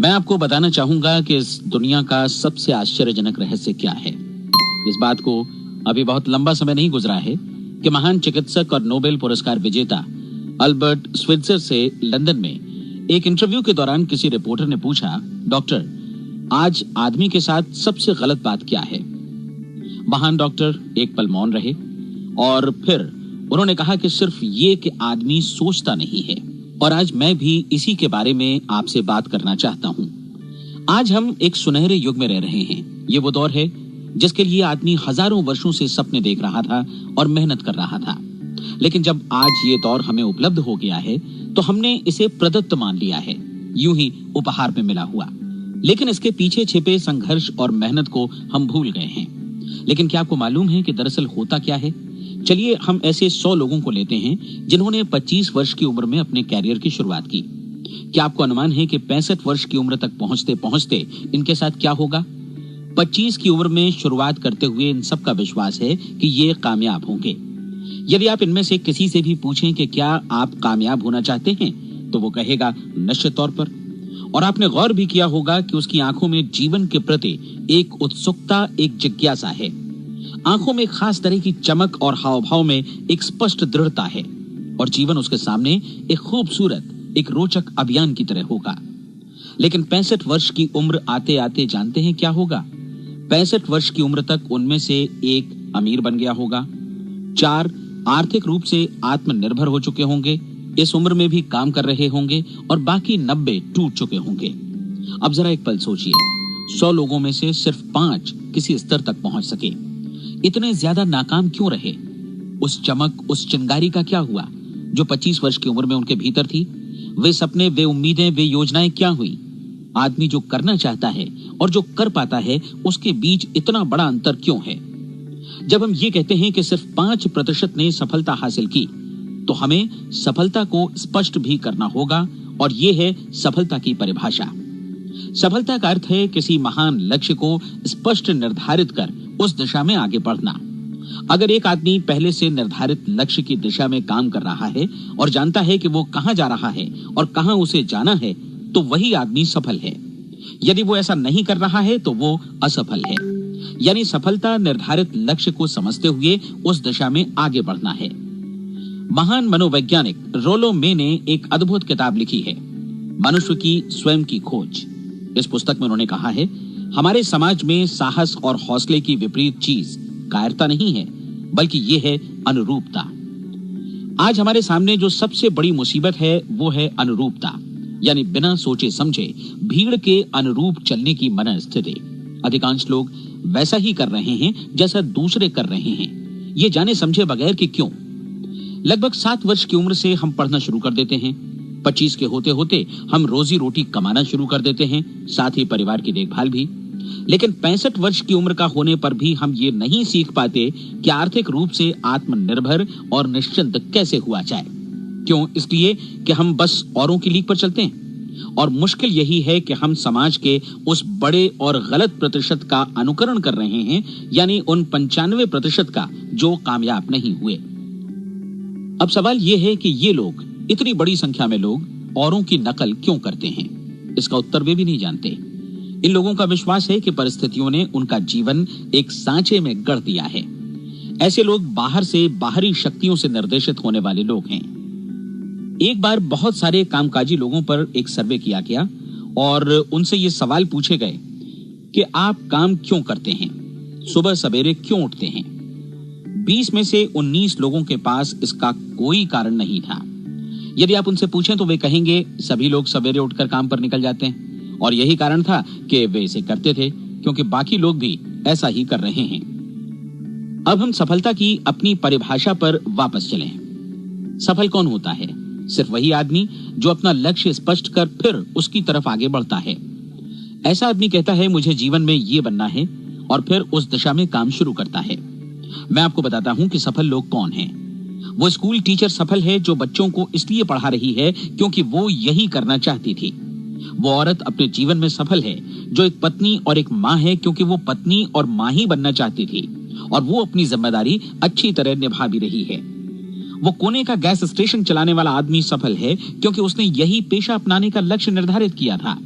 मैं आपको बताना चाहूंगा कि इस दुनिया का सबसे आश्चर्यजनक रहस्य क्या है। इस बात को अभी बहुत लंबा समय नहीं गुजरा है कि महान चिकित्सक और नोबेल पुरस्कार विजेता अल्बर्ट स्विट्जर से लंदन में एक इंटरव्यू के दौरान किसी रिपोर्टर ने पूछा, डॉक्टर, आज आदमी के साथ सबसे गलत बात क्या है। महान डॉक्टर एक पल मौन रहे और फिर उन्होंने कहा कि सिर्फ ये कि आदमी सोचता नहीं है। और आज मैं भी इसी के बारे में आपसे बात करना चाहता हूं। आज हम एक सुनहरे युग में रह रहे हैं। ये वो दौर है जिसके लिए आदमी हजारों वर्षों से सपने देख रहा था और मेहनत कर रहा था। लेकिन जब आज ये दौर हमें उपलब्ध हो गया है तो हमने इसे प्रदत्त मान लिया है, यूं ही उपहार में मिला हुआ। लेकिन इसके पीछे छिपे संघर्ष और मेहनत को हम भूल गए हैं। लेकिन क्या आपको मालूम है कि दरअसल होता क्या है? चलिए हम ऐसे 100 लोगों को लेते हैं जिन्होंने 25 वर्ष की उम्र में अपने कैरियर की शुरुआत की। क्या आपको अनुमान है कि 65 वर्ष की उम्र तक पहुंचते पहुंचते इनके साथ क्या होगा? 25 की उम्र में शुरुआत करते हुए इन सबका विश्वास है कि ये कामयाब होंगे। यदि आप इनमें से किसी से भी पूछें कि क्या आप कामयाब होना चाहते हैं तो वो कहेगा निश्चित तौर पर। और आपने गौर भी किया होगा कि उसकी आंखों में जीवन के प्रति एक उत्सुकता, एक जिज्ञासा है। आंखों में खास तरह की चमक और हाव भाव में एक स्पष्ट दृढ़ता है और जीवन उसके सामने एक खूबसूरत, एक रोचक अभियान की तरह होगा। लेकिन 65 वर्ष की उम्र आते आते जानते हैं क्या होगा? 65 वर्ष की उम्र तक उनमें से एक अमीर बन गया होगा, 4 आर्थिक रूप से आत्मनिर्भर हो चुके होंगे, इस उम्र में भी काम कर रहे होंगे और बाकी 90 टूट चुके होंगे। अब जरा एक पल सोचिए, 100 लोगों में से सिर्फ 5 किसी स्तर तक पहुंच सके। इतने ज्यादा नाकाम क्यों रहे? उस चमक, उस चिंगारी का क्या हुआ जो 25 वर्ष की उम्र में उनके भीतर थी? वे सपने, वे उम्मीदें, वे योजनाएं क्या हुई? आदमी जो करना चाहता है और जो कर पाता है उसके बीच इतना बड़ा अंतर क्यों है? जब हम ये कहते हैं कि सिर्फ 5% ने सफलता हासिल की तो हमें सफलता को स्पष्ट भी करना होगा और ये है सफलता की परिभाषा। सफलता का अर्थ है किसी महान लक्ष्य को स्पष्ट निर्धारित कर उस दिशा में आगे बढ़ना। अगर एक आदमी पहले से निर्धारित लक्ष्य की दिशा में काम कर रहा है और जानता है कि वो कहां जा रहा है और कहां उसे जाना है तो वही आदमी सफल है। यदि वो ऐसा नहीं कर रहा है तो वो असफल है। यानी सफलता निर्धारित लक्ष्य को समझते हुए उस दिशा में आगे बढ़ना है। महान मनोवैज्ञानिक रोलो मे ने एक अद्भुत किताब लिखी है, मनुष्य की स्वयं की खोज। इस पुस्तक में उन्होंने कहा है, हमारे समाज में साहस और हौसले की विपरीत चीज कायरता नहीं है, बल्कि ये है अनुरूपता। आज हमारे सामने जो सबसे बड़ी मुसीबत है वो है अनुरूपता, यानी बिना सोचे समझे भीड़ के अनुरूप चलने की मनस्थिति। अधिकांश लोग वैसा ही कर रहे हैं जैसा दूसरे कर रहे हैं, ये जाने समझे बगैर कि क्यों। लगभग 7 वर्ष की उम्र से हम पढ़ना शुरू कर देते हैं। 25 के होते होते हम रोजी रोटी कमाना शुरू कर देते हैं, साथ ही परिवार की देखभाल भी। लेकिन 65 वर्ष की उम्र का होने पर भी हम ये नहीं सीख पाते कि आर्थिक रूप से आत्मनिर्भर और निश्चिंत कैसे हुआ जाए। क्यों? इसलिए कि हम बस औरों की लीक पर चलते हैं। और मुश्किल यही है कि हम समाज के उस बड़े और गलत प्रतिशत का अनुकरण कर रहे हैं, यानी उन 95% का जो कामयाब नहीं हुए। अब सवाल यह है कि ये लोग, इतनी बड़ी संख्या में लोग औरों की नकल क्यों करते हैं? इसका उत्तर वे भी नहीं जानते। इन लोगों का विश्वास है कि परिस्थितियों ने उनका जीवन एक सांचे में गढ़ दिया है। ऐसे लोग बाहर से बाहरी शक्तियों से निर्देशित होने वाले लोग हैं। एक बार बहुत सारे कामकाजी लोगों पर एक सर्वे किया गया और उनसे ये सवाल पूछे गए कि आप काम क्यों करते हैं, सुबह सवेरे क्यों उठते हैं? 20 में से 19 लोगों के पास इसका कोई कारण नहीं था। यदि आप उनसे पूछें तो वे कहेंगे सभी लोग सवेरे उठकर काम पर निकल जाते हैं और यही कारण था कि वे इसे करते थे क्योंकि बाकी लोग भी ऐसा ही कर रहे हैं। अब हम सफलता की अपनी परिभाषा पर वापस चलें। सफल कौन होता है? सिर्फ वही आदमी जो अपना लक्ष्य स्पष्ट कर फिर उसकी तरफ आगे बढ़ता है। ऐसा आदमी कहता है मुझे जीवन में ये बनना है और फिर उस दिशा में काम शुरू करता है। मैं आपको बताता हूं कि सफल लोग कौन हैं। वो स्कूल टीचर सफल है जो बच्चों को इसलिए पढ़ा रही है क्योंकि वो यही करना चाहती थी। वो औरत अपने जीवन में सफल है जो एक पत्नी और एक माँ है क्योंकि वो पत्नी और माँ ही बनना चाहती थी और वो अपनी जिम्मेदारी अच्छी तरह निभा भी रही है। वो कोने का गैस स्टेशन चलाने वाला आदमी सफल है क्योंकि उसने यही पेशा अपनाने का लक्ष्य निर्धारित किया था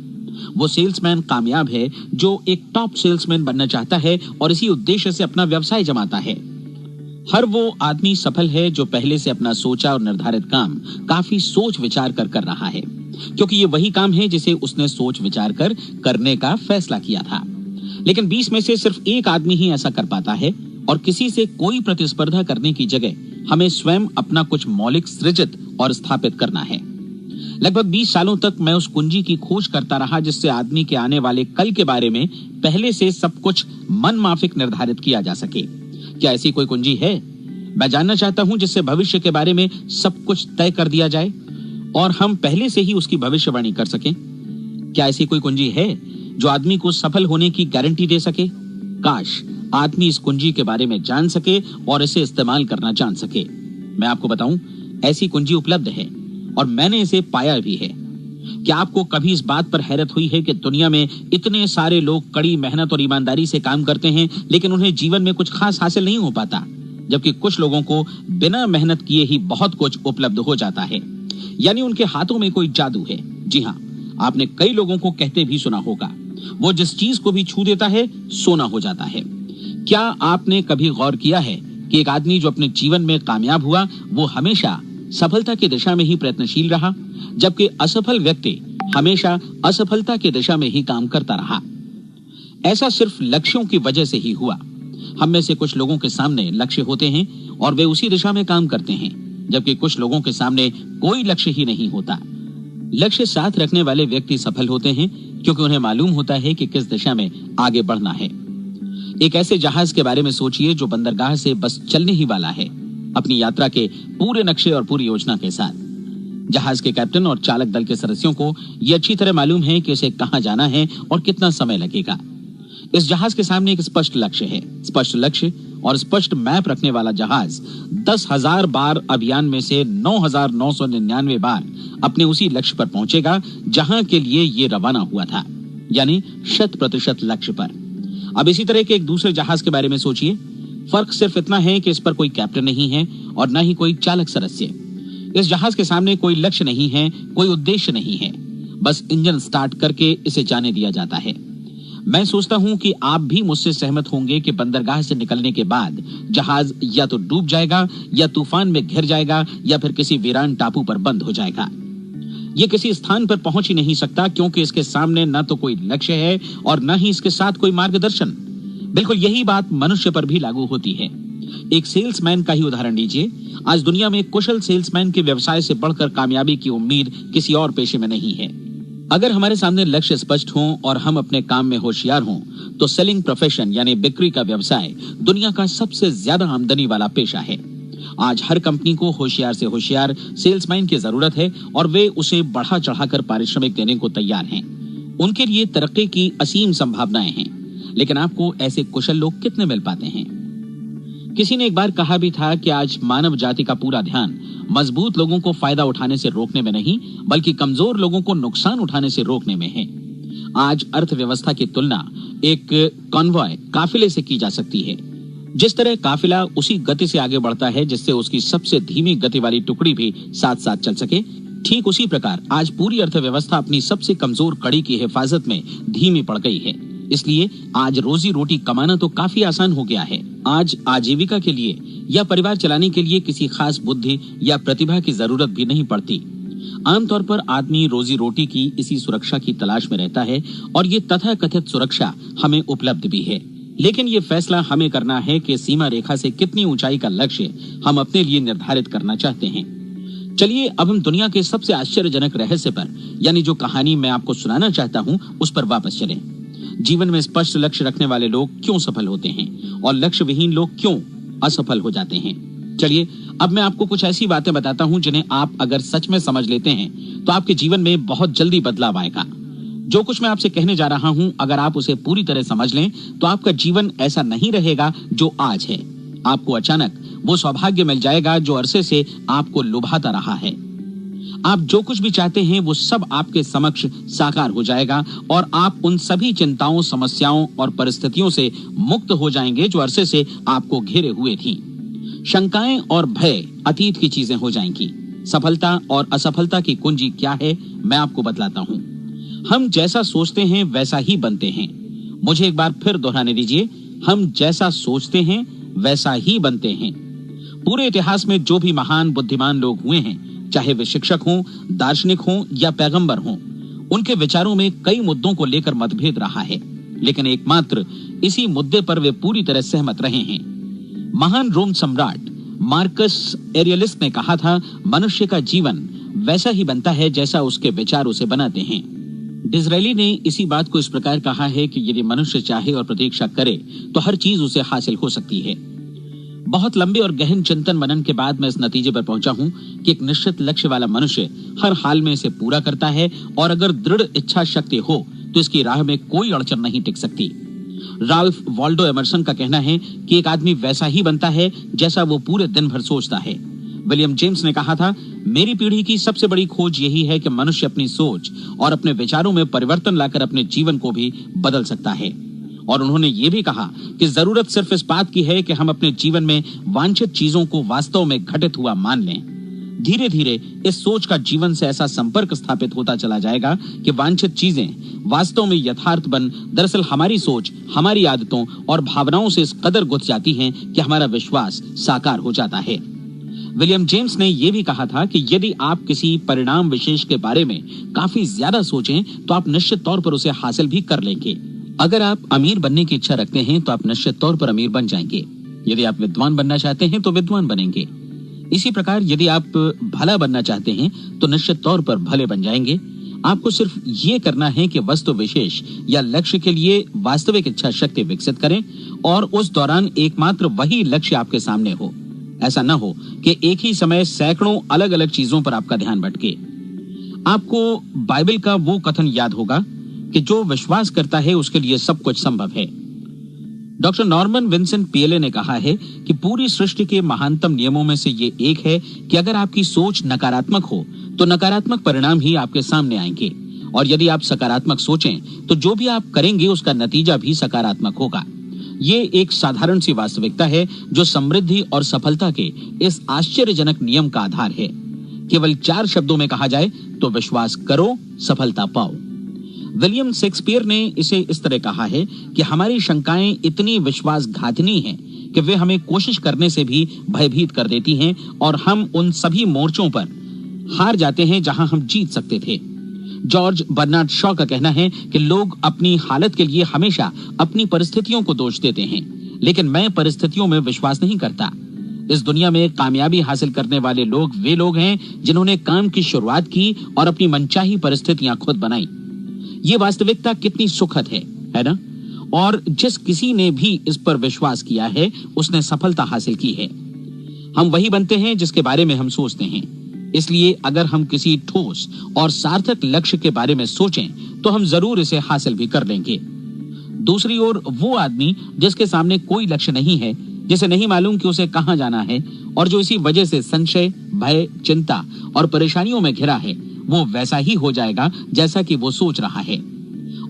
वो सेल्समैन कामयाब है जो एक टॉप सेल्समैन बनना चाहता है और इसी उद्देश्य से अपना व्यवसाय जमाता है। हर वो आदमी सफल है जो पहले से अपना सोचा और निर्धारित काम काफी सोच विचार कर रहा है, क्योंकि ये वही काम है जिसे उसने सोच विचार कर करने का फैसला किया था। लेकिन 20 में से सिर्फ एक आदमी ही ऐसा कर पाता है, और किसी से कोई प्रतिस्पर्धा करने की जगह हमें स्वयं अपना कुछ मौलिक सृजित और स्थापित करना है। लगभग 20 सालों तक मैं उस कुंजी की खोज करता रहा जिससे आदमी के आने वाले कल के बारे में पहले से सब कुछ मन माफिक निर्धारित किया जा सके। क्या ऐसी कोई कुंजी है? मैं जानना चाहता हूं जिससे भविष्य के बारे में सब कुछ तय कर दिया जाए और हम पहले से ही उसकी भविष्यवाणी कर सकें। क्या ऐसी कोई कुंजी है जो आदमी को सफल होने की गारंटी दे सके? काश आदमी इस कुंजी के बारे में जान सके और इसे इस्तेमाल करना जान सके। मैं आपको बताऊं, ऐसी कुंजी उपलब्ध है और मैंने इसे पाया भी है। क्या आपको कभी इस बात पर हैरत हुई है कि दुनिया में इतने सारे लोग कड़ी मेहनत और ईमानदारी से काम करते हैं, लेकिन उन्हें जीवन में कुछ खास हासिल नहीं हो पाता, जबकि कुछ लोगों को बिना मेहनत किए ही बहुत कुछ उपलब्ध हो जाता है। यानी उनके हाथों में कोई जादू है। जी हाँ, आपने कई लोगों को कहते भी सुना होगा, वो जिस चीज को भी छू देता है सोना हो जाता है। क्या आपने कभी गौर किया है कि एक आदमी जो अपने जीवन में कामयाब हुआ वो हमेशा सफलता की दिशा में ही प्रयत्नशील रहा, जबकि असफल व्यक्ति हमेशा असफलता की दिशा में ही काम करता रहा? ऐसा सिर्फ लक्ष्यों की वजह से ही हुआ। हम में से कुछ लोगों के सामने लक्ष्य होते हैं और वे उसी दिशा में काम करते हैं, जबकि कुछ लोगों के सामने कोई लक्ष्य ही नहीं होता। लक्ष्य साथ रखने वाले व्यक्ति सफल होते हैं क्योंकि उन्हें मालूम होता है कि किस दिशा में आगे बढ़ना है। एक ऐसे जहाज के बारे में सोचिए जो बंदरगाह से बस चलने ही वाला है, अपनी यात्रा के पूरे नक्शे और पूरी योजना के साथ। जहाज के कैप्टन और चालक दल के सदस्यों को यह अच्छी तरह मालूम है कि उसे कहां जाना है और कितना समय लगेगा। इस जहाज के सामने एक स्पष्ट लक्ष्य है। स्पष्ट लक्ष्य और स्पष्ट मैप रखने वाला जहाज 10,000 बार अभियान में से 9,999 बार अपने उसी लक्ष्य पर पहुंचेगा जहां के लिए ये रवाना हुआ था, यानी 100% लक्ष्य पर। अब इसी तरह के एक दूसरे जहाज के बारे में सोचिए। फर्क सिर्फ इतना है कि इस पर कोई कैप्टन नहीं है और न ही कोई चालक सदस्य। इस जहाज के सामने कोई लक्ष्य नहीं है, कोई उद्देश्य नहीं है, बस इंजन स्टार्ट करके इसे जाने दिया जाता है। मैं सोचता हूं कि आप भी मुझसे सहमत होंगे कि बंदरगाह से निकलने के बाद जहाज या तो डूब जाएगा या तूफान में घिर जाएगा या फिर किसी वीरान टापू पर बंद हो जाएगा। ये किसी स्थान पर पहुंच ही नहीं सकता क्योंकि इसके सामने न तो कोई लक्ष्य है और न ही इसके साथ कोई मार्गदर्शन। बिल्कुल यही बात मनुष्य पर भी लागू होती है। एक सेल्समैन का ही उदाहरण लीजिए। आज दुनिया में कुशल सेल्समैन के व्यवसाय से बढ़कर कामयाबी की उम्मीद किसी और पेशे में नहीं है। अगर हमारे सामने लक्ष्य स्पष्ट हो और हम अपने काम में होशियार हों, तो सेलिंग प्रोफेशन यानी बिक्री का व्यवसाय दुनिया का सबसे ज्यादा आमदनी वाला पेशा है। आज हर कंपनी को होशियार से होशियार सेल्समैन की जरूरत है और वे उसे बढ़ा चढ़ाकर पारिश्रमिक देने को तैयार हैं। उनके लिए तरक्की की असीम संभावनाएं हैं, लेकिन आपको ऐसे कुशल लोग कितने मिल पाते हैं? किसी ने एक बार कहा भी था कि आज मानव जाति का पूरा ध्यान मजबूत लोगों को फायदा उठाने से रोकने में नहीं, बल्कि कमजोर लोगों को नुकसान उठाने से रोकने में है। आज अर्थव्यवस्था की तुलना एक कॉन्वॉय काफिले से की जा सकती है। जिस तरह काफिला उसी गति से आगे बढ़ता है जिससे उसकी सबसे धीमी गति वाली टुकड़ी भी साथ साथ चल सके, ठीक उसी प्रकार आज पूरी अर्थव्यवस्था अपनी सबसे कमजोर कड़ी की हिफाजत में धीमी पड़ गई है। इसलिए आज रोजी रोटी कमाना तो काफी आसान हो गया है। आज आजीविका के लिए या परिवार चलाने के लिए किसी खास बुद्धि या प्रतिभा की जरूरत भी नहीं पड़ती। आमतौर पर आदमी रोजी रोटी की इसी सुरक्षा की तलाश में रहता है और ये तथाकथित सुरक्षा हमें उपलब्ध भी है। लेकिन ये फैसला हमें करना है कि सीमा रेखा से कितनी ऊंचाई का लक्ष्य हम अपने लिए निर्धारित करना चाहते हैं। चलिए अब हम दुनिया के सबसे आश्चर्यजनक रहस्य पर, यानी जो कहानी मैं आपको सुनाना चाहता हूँ, उस पर वापस चलें। जीवन में स्पष्ट लक्ष्य रखने वाले लोग क्यों सफल होते हैं और लक्ष्य विहीन लोग क्यों असफल हो जाते हैं? चलिए अब मैं आपको कुछ ऐसी बातें बताता हूं जिन्हें आप अगर सच में समझ लेते हैं तो आपके जीवन में बहुत जल्दी बदलाव आएगा। जो कुछ मैं आपसे कहने जा रहा हूं, अगर आप उसे पूरी तरह समझ लें तो आपका जीवन ऐसा नहीं रहेगा जो आज है। आपको अचानक वो सौभाग्य मिल जाएगा जो अरसे से आपको लुभाता रहा है। आप जो कुछ भी चाहते हैं वो सब आपके समक्ष साकार हो जाएगा और आप उन सभी चिंताओं, समस्याओं और परिस्थितियों से मुक्त हो जाएंगे जो अरसे से आपको घेरे हुए थी। शंकाएं और भय अतीत की चीजें हो जाएंगी। सफलता और असफलता की कुंजी क्या है, मैं आपको बतलाता हूं। हम जैसा सोचते हैं वैसा ही बनते हैं। मुझे एक बार फिर दोहराने दीजिए, हम जैसा सोचते हैं वैसा ही बनते हैं। पूरे इतिहास में जो भी महान बुद्धिमान लोग हुए हैं, चाहे वे शिक्षक हों, दार्शनिक हों या पैगंबर हों, उनके विचारों में कई मुद्दों को लेकर मतभेद रहा है, लेकिन एकमात्र इसी मुद्दे पर वे पूरी तरह सहमत रहे हैं। महान रोम सम्राट मार्कस एरियलिस ने कहा था, मनुष्य का जीवन वैसा ही बनता है जैसा उसके विचार उसे बनाते हैं। डिज़रायली ने इसी बात को इस प्रकार कहा है कि यदि मनुष्य चाहे और प्रतीक्षा करे तो हर चीज उसे हासिल हो सकती है। बहुत लंबे और गहन चिंतन मनन के बाद मैं इस नतीजे पर पहुंचा हूं कि एक निश्चित लक्ष्य वाला मनुष्य हर हाल में इसे पूरा करता है, और अगर दृढ़ इच्छा शक्ति हो तो इसकी राह में कोई अड़चन नहीं टिक सकती। राल्फ वॉल्डो एमर्सन का कहना है कि एक आदमी वैसा ही बनता है जैसा वो पूरे दिन भर सोचता है। विलियम जेम्स ने कहा था, मेरी पीढ़ी की सबसे बड़ी खोज यही है कि मनुष्य अपनी सोच और अपने विचारों में परिवर्तन लाकर अपने जीवन को भी बदल सकता है। और उन्होंने ये भी कहा कि जरूरत सिर्फ इस बात की है कि हम अपने जीवन में वांछित चीजों को वास्तव में घटित हुआ मान लें। धीरे धीरे इस सोच का जीवन से ऐसा संपर्क स्थापित होता चला जाएगा कि वांछित चीजें वास्तव में यथार्थ बन, दरअसल हमारी सोच, हमारी आदतों और भावनाओं से इस कदर गुथ जाती हैं कि हमारा विश्वास साकार हो जाता है। विलियम जेम्स ने यह भी कहा था कि यदि आप किसी परिणाम विशेष के बारे में काफी ज्यादा सोचें तो आप निश्चित तौर पर उसे हासिल भी कर लेंगे। अगर आप अमीर बनने की इच्छा रखते हैं तो आप निश्चित तौर पर अमीर बन जाएंगे। यदि आप विद्वान बनना चाहते हैं तो विद्वान बनेंगे। इसी प्रकार यदि आप भला बनना चाहते हैं तो निश्चित तौर पर भले बन जाएंगे। आपको सिर्फ ये करना है कि वस्तु विशेष या लक्ष्य के लिए वास्तविक इच्छा शक्ति विकसित करें, और उस दौरान एकमात्र वही लक्ष्य आपके सामने हो। ऐसा न हो कि एक ही समय सैकड़ों अलग अलग चीजों पर आपका ध्यान भटके। आपको बाइबल का वो कथन याद होगा कि जो विश्वास करता है उसके लिए सब कुछ संभव है। डॉक्टर नॉर्मन विंसेंट पीएले ने कहा है कि पूरी सृष्टि के महानतम नियमों में से ये एक है कि अगर आपकी सोच नकारात्मक हो तो नकारात्मक परिणाम ही आपके सामने आएंगे, और यदि आप सकारात्मक सोचें तो जो भी आप करेंगे उसका नतीजा भी सकारात्मक होगा। ये एक साधारण सी वास्तविकता है जो समृद्धि और सफलता के इस आश्चर्यजनक नियम का आधार है। केवल 4 शब्दों में कहा जाए तो विश्वास करो, सफलता पाओ। विलियम शेक्सपियर ने इसे इस तरह कहा है कि हमारी शंकाएं इतनी विश्वासघातिनी हैं कि वे हमें कोशिश करने से भी भयभीत कर देती हैं, और हम उन सभी मोर्चों पर हार जाते हैं जहां हम जीत सकते थे। जॉर्ज बर्नार्ड शॉ का कहना है कि लोग अपनी हालत के लिए हमेशा अपनी परिस्थितियों को दोष देते हैं, लेकिन मैं परिस्थितियों में विश्वास नहीं करता। इस दुनिया में कामयाबी हासिल करने वाले लोग वे लोग हैं जिन्होंने काम की शुरुआत की और अपनी मनचाही परिस्थितियां खुद बनाई। ये वास्तविकता कितनी सुखद है ना? और जिस किसी ने भी इस पर विश्वास किया है उसने सफलता हासिल की है। हम वही बनते हैं जिसके बारे में हम सोचते हैं। इसलिए अगर हम किसी ठोस और सार्थक लक्ष्य के बारे में सोचें तो हम जरूर इसे हासिल भी कर लेंगे। दूसरी ओर वो आदमी जिसके सामने कोई लक्ष्य नहीं है, जिसे नहीं मालूम कि उसे कहां जाना है, और जो इसी वजह से संशय, भय, चिंता और परेशानियों में घिरा है, वो वैसा ही हो जाएगा जैसा कि वो सोच रहा है।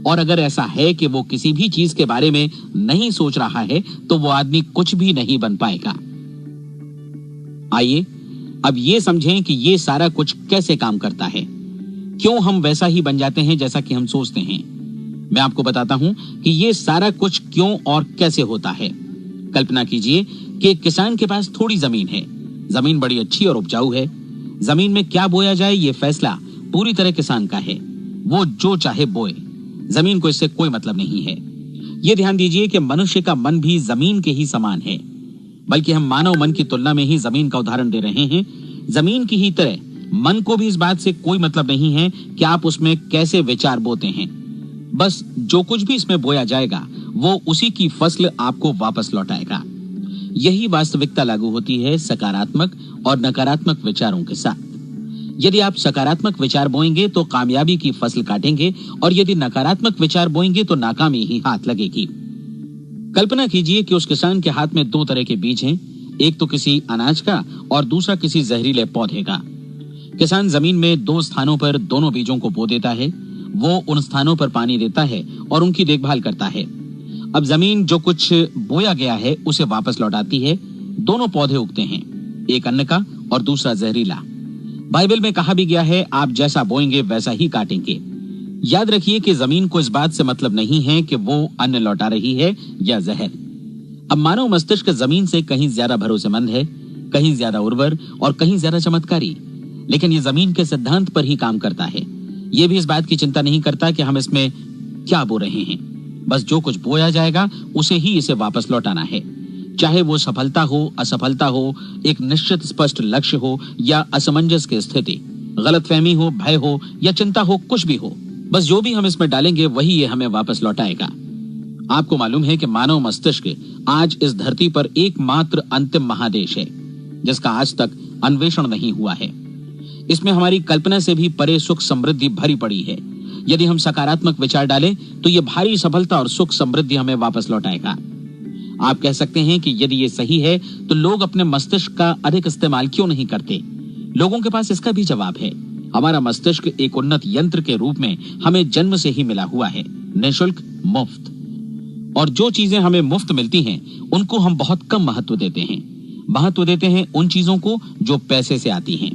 और अगर ऐसा है कि वो किसी भी चीज के बारे में नहीं सोच रहा है तो वो आदमी कुछ भी नहीं बन पाएगा। आइए अब ये समझें कि ये सारा कुछ कैसे काम करता है, क्यों हम वैसा ही बन जाते हैं जैसा कि हम सोचते हैं। मैं आपको बताता हूं कि ये सारा कुछ क्यों और कैसे होता है। कल्पना कीजिए कि एक किसान के पास थोड़ी जमीन है। जमीन बड़ी अच्छी और उपजाऊ है। जमीन में क्या बोया जाए ये फैसला पूरी तरह किसान का है। वो जो चाहे बोए, जमीन को इससे कोई मतलब नहीं है। ये ध्यान दीजिए कि मनुष्य का मन भी जमीन के ही समान है, बल्कि हम मानव मन की तुलना में ही जमीन का उदाहरण दे रहे हैं। जमीन की ही तरह मन को भी इस बात से कोई मतलब नहीं है कि आप उसमें कैसे विचार बोते हैं। बस जो कुछ भी इसमें बोया जाएगा वो उसी की फसल आपको वापस लौटाएगा। यही वास्तविकता लागू होती है सकारात्मक और नकारात्मक विचारों के साथ। यदि आप सकारात्मक विचार बोएंगे तो कामयाबी की फसल काटेंगे, और यदि नकारात्मक विचार बोएंगे तो नाकामी ही हाथ लगेगी। कल्पना कीजिए कि उस किसान के हाथ में 2 तरह के बीज हैं, एक तो किसी अनाज का और दूसरा किसी जहरीले पौधे का। किसान जमीन में 2 स्थानों पर दोनों बीजों को बो देता है। वो उन स्थानों पर पानी देता है और उनकी देखभाल करता है। अब जमीन जो कुछ बोया गया है उसे वापस लौटाती है। दोनों पौधे उगते हैं, एक अन्न का और दूसरा जहरीला। बाइबल में कहा भी गया है, आप जैसा बोएंगे वैसा ही काटेंगे। याद रखिए कि जमीन को इस बात से मतलब नहीं है कि वो अन्न लौटा रही है या जहर। अब मानव मस्तिष्क जमीन से कहीं ज्यादा भरोसेमंद है, कहीं ज्यादा उर्वर और कहीं ज्यादा चमत्कारी, लेकिन ये जमीन के सिद्धांत पर ही काम करता है। ये भी इस बात की चिंता नहीं करता कि हम इसमें क्या बो रहे हैं। बस जो कुछ बोया जाएगा उसे ही इसे वापस लौटाना है, चाहे वो सफलता हो, असफलता हो, एक निश्चित स्पष्ट लक्ष्य हो या असमंजस की स्थिति, गलतफहमी हो, भय हो या चिंता हो, कुछ भी हो। बस जो भी हम इसमें डालेंगे वही ये हमें वापस लौटाएगा। आपको मालूम है कि मानव मस्तिष्क आज इस धरती पर एकमात्र अंतिम महादेश है जिसका आज तक अन्वेषण नहीं हुआ है। इसमें हमारी कल्पना से भी परे सुख समृद्धि भरी पड़ी है। यदि हम सकारात्मक विचार डालें तो ये भारी सफलता और सुख समृद्धि हमें वापस लौटाएगा। आप कह सकते हैं कि यदि ये सही है तो लोग अपने मस्तिष्क का अधिक इस्तेमाल क्यों नहीं करते? लोगों के पास इसका भी जवाब है। हमारा मस्तिष्क एक उन्नत यंत्र के रूप में हमें जन्म से ही मिला हुआ है, निःशुल्क, मुफ्त। और जो चीजें हमें मुफ्त मिलती हैं उनको हम बहुत कम महत्व देते हैं। महत्व देते हैं उन चीजों को जो पैसे से आती हैं,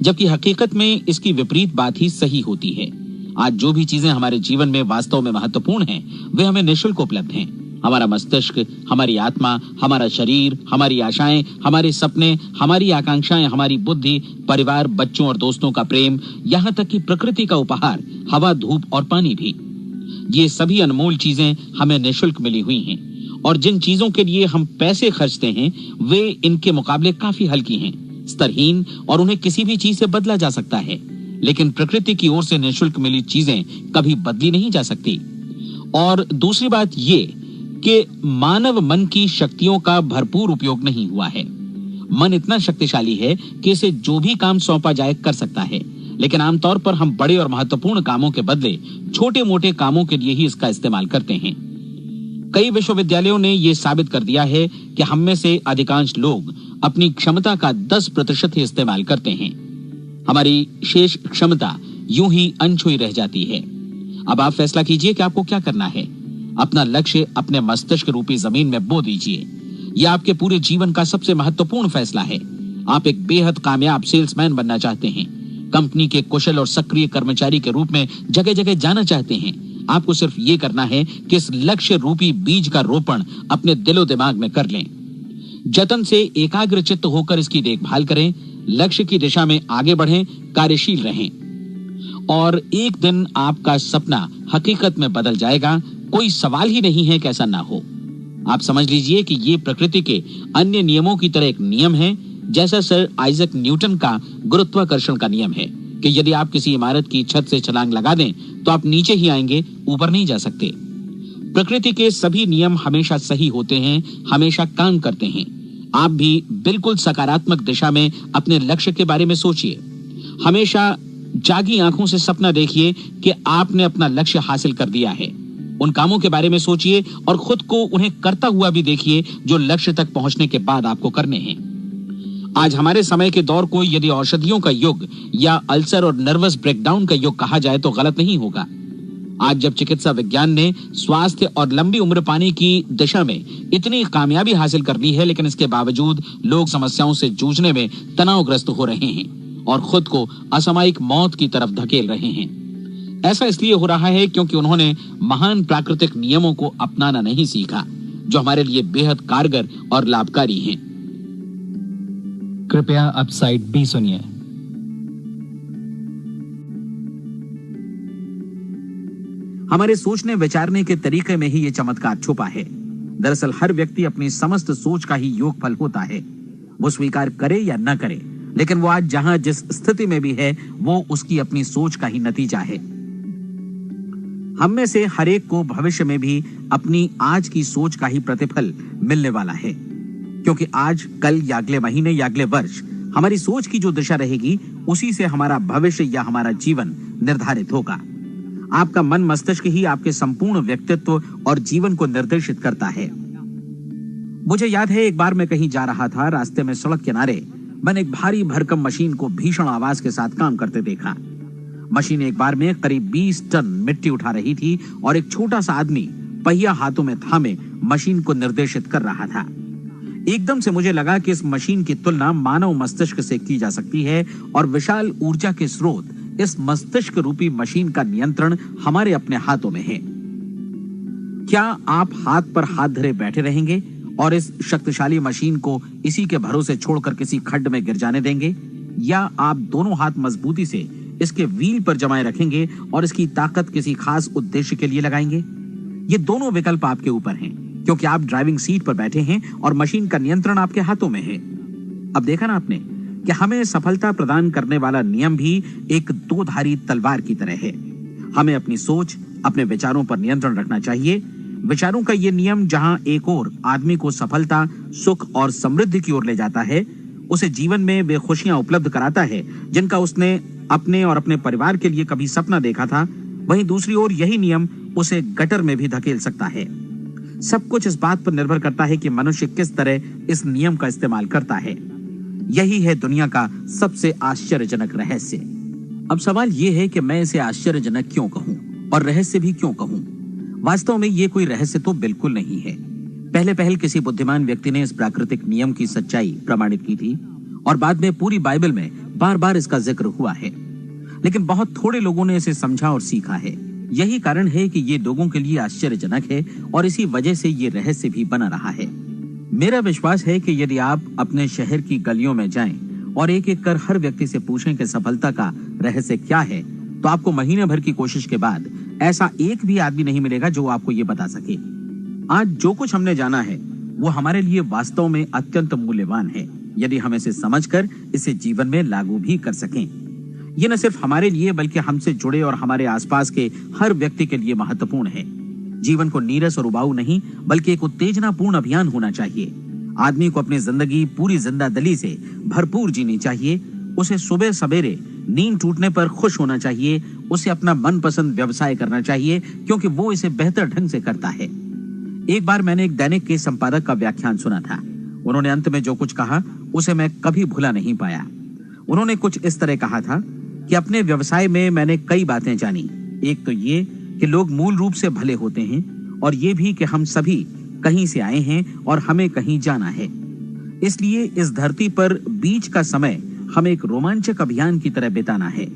जबकि हकीकत में इसकी विपरीत बात ही सही होती है। आज जो भी चीजें हमारे जीवन में वास्तव में महत्वपूर्ण हैं, वे हमें निःशुल्क उपलब्ध हैं। हमारा मस्तिष्क, हमारी आत्मा, हमारा शरीर, हमारी आशाएं, हमारे सपने, हमारी आकांक्षाएं, हमारी बुद्धि, परिवार, बच्चों और दोस्तों का प्रेम, यहाँ तक कि प्रकृति का उपहार, हवा, धूप और पानी भी, ये सभी अनमोल चीजें हमें निःशुल्क मिली हुई हैं। और जिन चीजों के लिए हम पैसे खर्चते हैं वे इनके मुकाबले काफी हल्की हैं, स्तरहीन, और उन्हें किसी भी चीज से बदला जा सकता है। लेकिन प्रकृति की ओर से निःशुल्क मिली चीजें कभी बदली नहीं जा सकती। और दूसरी बात ये कि मानव मन की शक्तियों का भरपूर उपयोग नहीं हुआ है। मन इतना शक्तिशाली है कि इसे जो भी काम सौंपा जाए कर सकता है, लेकिन आमतौर पर हम बड़े और महत्वपूर्ण कामों के बदले छोटे मोटे कामों के लिए ही इसका इस्तेमाल करते हैं। कई विश्वविद्यालयों ने यह साबित कर दिया है कि हम में से अधिकांश लोग अपनी क्षमता का 10% ही इस्तेमाल करते हैं। हमारी शेष क्षमता यूं ही अनछुई रह जाती है। अब आप फैसला कीजिए कि आपको क्या करना है। अपना लक्ष्य अपने मस्तिष्क रूपी जमीन में बो दीजिए। यह आपके पूरे जीवन का सबसे महत्वपूर्ण फैसला है। आप एक बेहद कामयाब सेल्समैन बनना चाहते हैं, कंपनी के कुशल और सक्रिय कर्मचारी के रूप में जगह जगह जाना चाहते हैं। आपको सिर्फ ये करना है कि इस लक्ष्य रूपी बीज का रोपण अपने दिलो दिमाग में कर लें। जतन से एकाग्रचित्त होकर इसकी देखभाल करें, लक्ष्य की दिशा में आगे बढ़ें, कार्यशील रहें, और एक दिन आपका सपना हकीकत में बदल जाएगा। कोई सवाल ही नहीं है कि ऐसा ना हो। आप समझ लीजिए कि ये प्रकृति के अन्य नियमों की तरह एक नियम है, जैसा सर आइजक न्यूटन का गुरुत्वाकर्षण का नियम है कि यदि आप किसी इमारत की छत से छलांग लगा दें तो आप नीचे ही आएंगे, ऊपर नहीं जा सकते। प्रकृति के सभी नियम हमेशा सही होते हैं, हमेशा काम करते हैं। आप भी बिल्कुल सकारात्मक दिशा में अपने लक्ष्य के बारे में सोचिए। हमेशा जागी आंखों से सपना देखिए कि आपने अपना लक्ष्य हासिल कर दिया है। उन कामों के बारे में सोचिए और खुद को उन्हें करता हुआ भी देखिए जो लक्ष्य तक पहुंचने के बाद आपको करने हैं। आज हमारे समय के दौर को यदि औषधियों का युग या अल्सर और नर्वस ब्रेकडाउन का युग कहा जाए तो गलत नहीं होगा। आज जब चिकित्सा विज्ञान ने स्वास्थ्य और लंबी उम्र पाने की दिशा में इतनी कामयाबी हासिल कर ली है, लेकिन इसके बावजूद लोग समस्याओं से जूझने में तनावग्रस्त हो रहे हैं और खुद को असामयिक मौत की तरफ धकेल रहे हैं। ऐसा इसलिए हो रहा है क्योंकि उन्होंने महान प्राकृतिक नियमों को अपनाना नहीं सीखा, जो हमारे लिए बेहद कारगर और लाभकारी हैं। कृपया अब साइड बी सुनिए। हमारे सोचने विचारने के तरीके में ही ये चमत्कार छुपा है। दरअसल हर व्यक्ति अपनी समस्त सोच का ही योगफल होता है। वो स्वीकार करे या न करे, लेकिन वो आज जहां जिस स्थिति में भी है वो उसकी अपनी सोच का ही नतीजा है। हम में से हर एक को भविष्य में भी अपनी आज की सोच का ही प्रतिफल मिलने वाला है, क्योंकि आज, कल या अगले महीने या अगले वर्ष हमारी सोच की जो दिशा रहेगी उसी से हमारा भविष्य या हमारा जीवन निर्धारित होगा। आपका मन मस्तिष्क ही आपके संपूर्ण व्यक्तित्व और जीवन को निर्देशित करता है। मुझे याद है एक बार मैं कहीं जा रहा था, रास्ते में सड़क किनारे मैंने एक भारी भरकम मशीन को भीषण आवाज के साथ काम करते देखा। मशीन एक बार में करीब 20 टन मिट्टी उठा रही थी और एक छोटा सा आदमी पहिया हाथों में थामे मशीन को निर्देशित कर रहा था। एकदम से मुझे लगा कि इस मशीन की तुलना मानव मस्तिष्क से की जा सकती है और विशाल ऊर्जा के स्रोत इस मस्तिष्क रूपी मशीन का नियंत्रण हमारे अपने हाथों में है। क्या आप हाथ पर हाथ धरे बैठे रहेंगे और इस शक्तिशाली मशीन को इसी के भरोसे छोड़कर किसी खड्ड में गिर जाने देंगे, या आप दोनों हाथ मजबूती से इसके व्हील पर जमाए रखेंगे और इसकी ताकत किसी खास उद्देश्य के लिए लगाएंगे? ये दोनों विकल्प आपके ऊपर हैं, क्योंकि आप ड्राइविंग सीट पर बैठे हैं और मशीन का नियंत्रण आपके हाथों में है। अब देखा ना आपने कि हमें सफलता प्रदान करने वाला नियम भी एक दो-धारी तलवार की तरह है। हमें अपनी सोच, अपने विचारों पर नियंत्रण रखना चाहिए। विचारों का ये नियम जहां एक ओर आदमी को सफलता, सुख और समृद्धि की ओर ले जाता है, उसे जीवन में वे खुशियां उपलब्ध कराता है जिनका उसने अपने और अपने परिवार के लिए कभी सपना देखा था, वहीं दूसरी ओर यही नियम उसे गटर में भी धकेल सकता है। सब कुछ इस बात पर निर्भर करता है कि मनुष्य किस तरह इस नियम का इस्तेमाल करता है। यही है दुनिया का सबसे आश्चर्यजनक रहस्य। अब सवाल यह है कि मैं इसे आश्चर्यजनक क्यों कहूं और रहस्य भी क्यों कहूं? वास्तव में ये कोई रहस्य तो बिल्कुल नहीं है। पहले किसी बुद्धिमान व्यक्ति ने इस प्राकृतिक नियम की सच्चाई प्रमाणित की थी और बाद में पूरी बाइबल में बार-बार इसका जिक्र हुआ है, लेकिन बहुत थोड़े लोगों ने इसे समझा और सीखा है। यही कारण है कि ये लोगों के लिए आश्चर्यजनक है और इसी वजह से ये रहस्य भी बना रहा है। मेरा विश्वास है कि यदि आप अपने शहर की गलियों में जाएं और एक-एक कर हर व्यक्ति से पूछें कि सफलता का रहस्य क्या है, तो आपको महीने भर की कोशिश के बाद ऐसा एक भी आदमी नहीं मिलेगा जो आपको ये बता सके। आज जो कुछ हमने जाना है वो हमारे लिए वास्तव में अत्यंत मूल्यवान है, यदि हम इसे समझकर इसे जीवन में लागू भी कर सकें। ये न सिर्फ हमारे लिए बल्कि हमसे जुड़े और हमारे आसपास के हर व्यक्ति के लिए महत्वपूर्ण है। जीवन को नीरस और उबाऊ नहीं बल्कि एक उत्तेजनापूर्ण अभियान होना चाहिए। आदमी को अपनी जिंदगी पूरी जिंदादिली से भरपूर जीनी चाहिए। उसे सुबह सवेरे नींद टूटने पर खुश होना चाहिए। उसे अपना मनपसंद व्यवसाय करना चाहिए क्योंकि वो इसे बेहतर ढंग से करता है। एक बार मैंने एक दैनिक के संपादक का व्याख्यान सुना था। उन्होंने अंत में जो कुछ कहा उसे मैं कभी भुला नहीं पाया। उन्होंने कुछ इस तरह कहा था कि अपने व्यवसाय में मैंने कई बातें जानी। एक तो ये कि लोग मूल रूप से भले होते हैं और ये भी कि हम सभी कहीं से आए हैं और हमें कहीं जाना है। इसलिए इस धरती पर बीच का समय हमें एक रोमांचक अभियान की तरह बिताना है।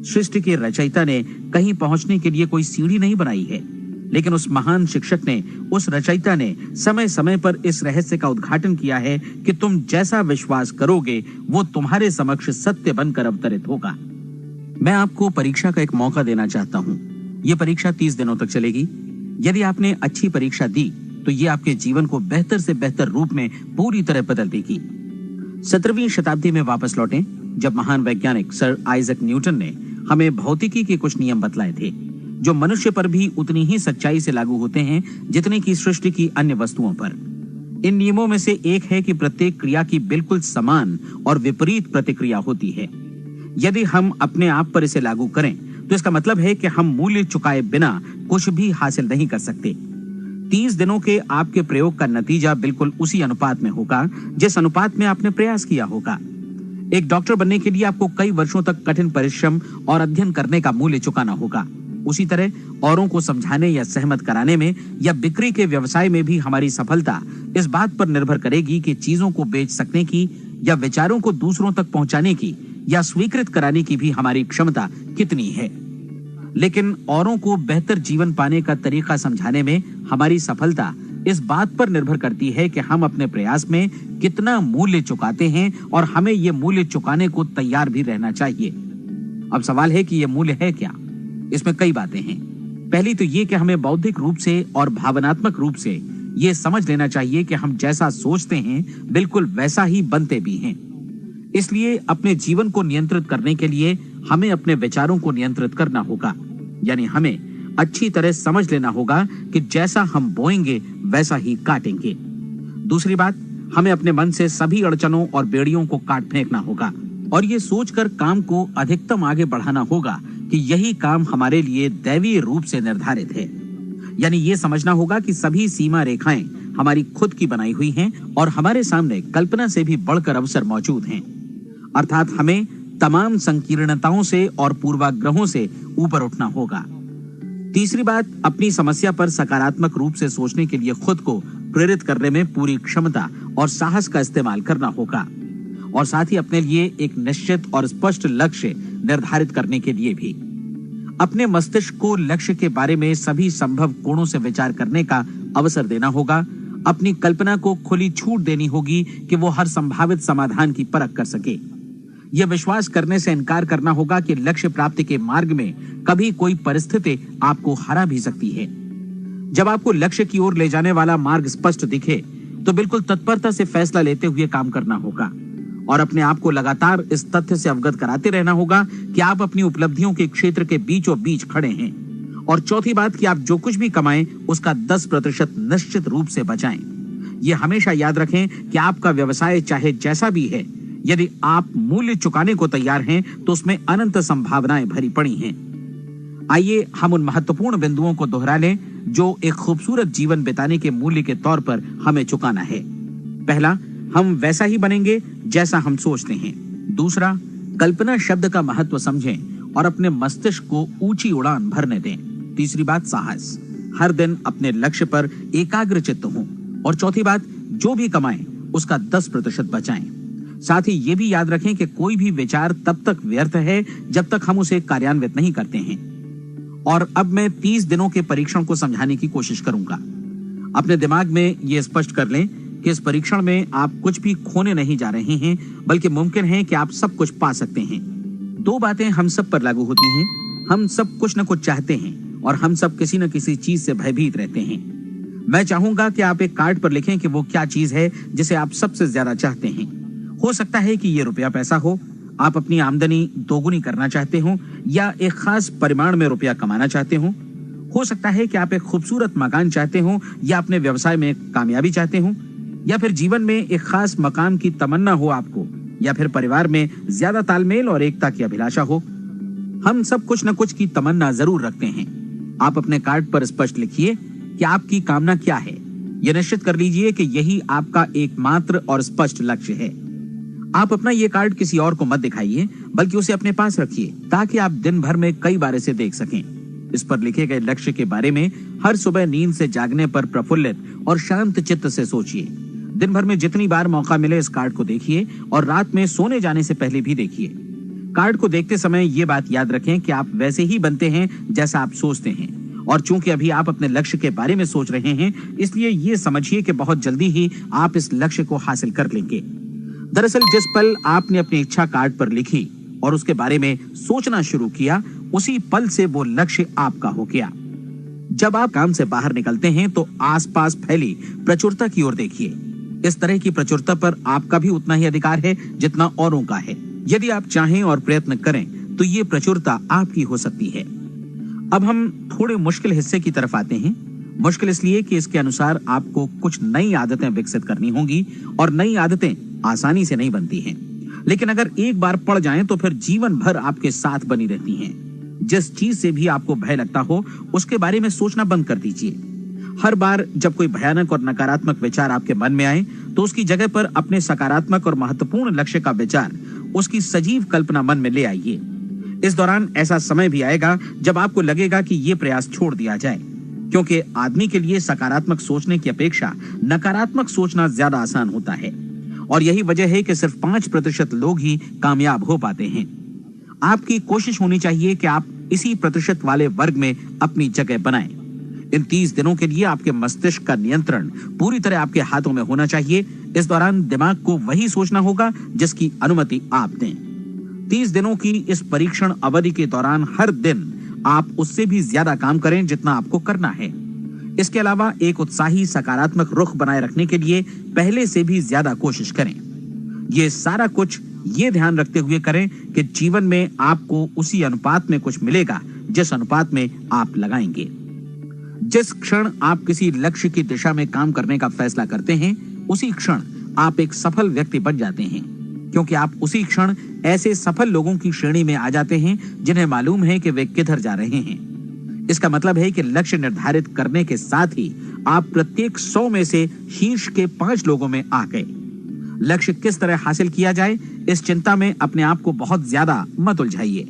सृष्टि के रचयिता ने कहीं पहुंचने के लिए कोई सीढ़ी नहीं बनाई है, लेकिन उस महान शिक्षक ने, उस रचयिता ने समय समय पर इस रहस्य का उद्घाटन किया है कि तुम जैसा विश्वास करोगे वो तुम्हारे समक्ष सत्य बनकर अवतरित होगा। मैं आपको परीक्षा का एक मौका देना चाहता हूँ। ये परीक्षा 30 दिनों तक चलेगी। यदि आपने अच्छी परीक्षा दी तो ये आपके जीवन को बेहतर से बेहतर रूप में पूरी तरह बदल देगी। 17वीं शताब्दी में वापस लौटें, जब महान वैज्ञानिक सर आइजक न्यूटन ने हमें भौतिकी के कुछ नियम बतलाए थे, जो मनुष्य पर भी उतनी ही सच्चाई से लागू होते हैं जितने की सृष्टि की अन्य वस्तुओं पर। इन नियमों में से एक है कि प्रत्येक क्रिया की बिल्कुल समान और विपरीत प्रतिक्रिया होती है। यदि हम अपने आप पर इसे लागू करें तो इसका मतलब है कि हम मूल्य चुकाए बिना कुछ भी हासिल नहीं कर सकते। 30 दिनों के आपके प्रयोग का नतीजा बिल्कुल उसी अनुपात में होगा जिस अनुपात में आपने प्रयास किया होगा। एक डॉक्टर बनने के लिए आपको कई वर्षों तक कठिन परिश्रम और अध्ययन करने का मूल्य चुकाना होगा। उसी तरह औरों को समझाने या सहमत कराने में या बिक्री के व्यवसाय में भी हमारी सफलता इस बात पर निर्भर करेगी कि चीजों को बेच सकने की या विचारों को दूसरों तक पहुंचाने की या स्वीकृत कराने की भी हमारी क्षमता कितनी है। लेकिन औरों को बेहतर जीवन पाने का तरीका समझाने में हमारी सफलता इस बात पर निर्भर करती है कि हम अपने प्रयास में कितना मूल्य चुकाते हैं और हमें यह मूल्य चुकाने को तैयार भी रहना चाहिए। अब सवाल है कि यह मूल्य है क्या? इसमें कई बातें हैं। पहली तो ये कि हमें बौद्धिक रूप से और भावनात्मक रूप से ये समझ लेना चाहिए कि हम जैसा सोचते हैं बिल्कुल वैसा ही बनते भी हैं। इसलिए अपने जीवन को नियंत्रित करने के लिए हमें अपने विचारों को नियंत्रित करना होगा। यानी हमें अच्छी तरह समझ लेना होगा कि जैसा हम बोएंगे वैसा ही काटेंगे। दूसरी बात, हमें अपने मन से सभी अड़चनों और बेड़ियों को काट फेंकना होगा और ये सोचकर काम को अधिकतम आगे बढ़ाना होगा कि यही काम हमारे लिए दैवीय रूप से निर्धारित है। यानी ये समझना होगा कि सभी सीमा रेखाएं हमारी खुद की बनाई हुई हैं और हमारे सामने कल्पना से भी बढ़कर अवसर मौजूद हैं। अर्थात हमें तमाम संकीर्णताओं से और पूर्वाग्रहों से ऊपर उठना होगा। तीसरी बात, अपनी समस्या पर सकारात्मक रूप से सोचने के लिए खुद को प्रेरित करने में पूरी क्षमता और साहस का इस्तेमाल करना होगा और साथ ही अपने लिए एक निश्चित और स्पष्ट लक्ष्य निर्धारित करने के लिए भी। अपने मस्तिष्क को लक्ष्य के बारे में सभी संभव कोणों से विचार करने का अवसर देना होगा। अपनी कल्पना को खुली छूट देनी होगी कि वो हर संभावित समाधान की परख कर सके। यह विश्वास करने से इनकार करना होगा कि लक्ष्य प्राप्ति के मार्ग में कभी कोई परिस्थिति आपको हरा भी सकती है। जब आपको लक्ष्य की ओर ले जाने वाला मार्ग स्पष्ट दिखे तो बिल्कुल तत्परता से फैसला लेते हुए काम करना होगा और अपने आप को लगातार इस तथ्य से अवगत कराते रहना होगा कि आप अपनी उपलब्धियों के क्षेत्र के बीचों बीच खड़े हैं। और चौथी बात कि आप जो कुछ भी कमाएं उसका 10% निश्चित रूप से बचाएं। ये हमेशा याद रखें कि आपका व्यवसाय चाहे जैसा भी है, यदि आप मूल्य चुकाने को तैयार हैं तो उसमें अनंत संभावनाएं भरी पड़ी हैं। आइए हम उन महत्वपूर्ण बिंदुओं को दोहरा लें जो एक खूबसूरत जीवन बिताने के मूल्य के तौर पर हमें चुकाना है। पहला, हम वैसा ही बनेंगे जैसा हम सोचते हैं। दूसरा, कल्पना शब्द का महत्व समझें और अपने मस्तिष्क को ऊंची उड़ान भरने दें। तीसरी बात, साहस, हर दिन अपने लक्ष्य पर एकाग्र चित्त हों। और चौथी बात, जो भी कमाएं उसका 10% बचाएं। साथ ही ये भी याद रखें कि कोई भी विचार तब तक व्यर्थ है जब तक हम उसे कार्यान्वित नहीं करते हैं। और अब मैं 30 दिनों के परीक्षण को समझाने की कोशिश करूंगा। अपने दिमाग में ये स्पष्ट कर लें कि इस परीक्षण में आप कुछ भी खोने नहीं जा रहे हैं, बल्कि मुमकिन है कि आप सब कुछ पा सकते हैं। 2 बातें हम सब पर लागू होती हैं। हम सब कुछ न कुछ चाहते हैं और हम सब किसी न किसी चीज से भयभीत रहते हैं। मैं चाहूंगा कि आप एक कार्ड पर लिखें कि वो क्या चीज है जिसे आप सबसे ज्यादा चाहते हैं। हो सकता है कि ये रुपया पैसा हो, आप अपनी आमदनी दोगुनी करना चाहते हो, या एक खास परिमाण में रुपया कमाना चाहते हो सकता है कि आप एक खूबसूरत मकान चाहते हो, या अपने व्यवसाय में कामयाबी चाहते हो, या फिर जीवन में एक खास मकाम की तमन्ना हो आपको, या फिर परिवार में ज्यादा तालमेल और एकता की अभिलाषा हो। हम सब कुछ न कुछ की तमन्ना जरूर रखते हैं। आप अपने कार्ड पर स्पष्ट लिखिए कि आपकी कामना क्या है। यह निश्चित कर लीजिए कि यही आपका एकमात्र और स्पष्ट लक्ष्य है। आप अपना ये कार्ड किसी और को मत दिखाइए, बल्कि उसे अपने पास रखिए ताकि आप दिन भर में कई बार इसे देख सकें। इस पर लिखे गए लक्ष्य के बारे में हर सुबह नींद से जागने पर प्रफुल्लित और शांत चित्त से सोचिए। दिन भर में जितनी बार मौका मिले इस कार्ड को देखिए और रात में सोने जाने से पहले भी देखिए। कार्ड को देखते समय ये बात याद रखें कि आप वैसे ही बनते हैं जैसा आप सोचते हैं। और चूंकि अभी आप अपने लक्ष्य के बारे में सोच रहे हैं, इसलिए ये समझिए कि बहुत जल्दी ही आप इस लक्ष्य को हासिल कर लेंगे। दरअसल जिस पल आपने अपनी इच्छा कार्ड पर लिखी और उसके बारे में सोचना शुरू किया, उसी पल से वो लक्ष्य आपका हो गया। जब आप काम से बाहर निकलते हैं तो आसपास फैली प्रचुरता की ओर देखिए। इस तरह की प्रचुरता पर आपका भी उतना ही अधिकार है जितना औरों का है। यदि आप चाहें और प्रयत्न करें तो ये प्रचुरता आपकी हो सकती है। अब हम थोड़े मुश्किल हिस्से की तरफ आते हैं। मुश्किल इसलिए कि इसके अनुसार आपको कुछ नई आदतें विकसित करनी होंगी और नई आदतें आसानी से नहीं बनती हैं। लेकिन अगर एक बार पड़ जाएं तो फिर जीवन भर आपके साथ बनी रहती हैं। जिस चीज से भी आपको भय लगता हो उसके बारे में सोचना बंद कर दीजिए। हर बार जब कोई भयानक और नकारात्मक विचार आपके मन में आए तो उसकी जगह पर अपने सकारात्मक और महत्वपूर्ण लक्ष्य का विचार, उसकी सजीव कल्पना मन में ले आइए। इस दौरान ऐसा समय भी आएगा जब आपको लगेगा कि ये प्रयास छोड़ दिया जाए, क्योंकि आदमी के लिए सकारात्मक सोचने की अपेक्षा नकारात्मक सोचना ज्यादा आसान होता है। और यही वजह है कि सिर्फ 5% लोग ही कामयाब हो पाते हैं। आपकी कोशिश होनी चाहिए कि आप इसी प्रतिशत वाले वर्ग में अपनी जगह बनाएं। इन 30 दिनों के लिए आपके मस्तिष्क का नियंत्रण पूरी तरह आपके हाथों में होना चाहिए। इस दौरान दिमाग को वही सोचना होगा जिसकी अनुमति आप दें। 30 दिनों की इस परीक्षण अवधि के दौरान हर दिन आप उससे भी ज्यादा काम करें जितना आपको करना है। इसके अलावा एक उत्साही सकारात्मक रुख बनाए रखने के लिए पहले से भी ज्यादा कोशिश करें। ये सारा कुछ ये ध्यान रखते हुए करें कि जीवन में आपको उसी अनुपात में कुछ मिलेगा जिस अनुपात में आप लगाएंगे। जिस क्षण आप किसी लक्ष्य की दिशा में काम करने का फैसला करते हैं, उसी क्षण आप एक सफल व्यक्ति बन जाते हैं, क्योंकि आप उसी क्षण ऐसे सफल लोगों की श्रेणी में आ जाते हैं जिन्हें मालूम है कि वे किधर जा रहे हैं। इसका मतलब है कि लक्ष्य निर्धारित करने के साथ ही आप प्रत्येक 100 में से शीर्ष के 5 लोगों में आ गए। लक्ष्य किस तरह हासिल किया जाए, इस चिंता में अपने आप को बहुत ज्यादा मत उलझाइए।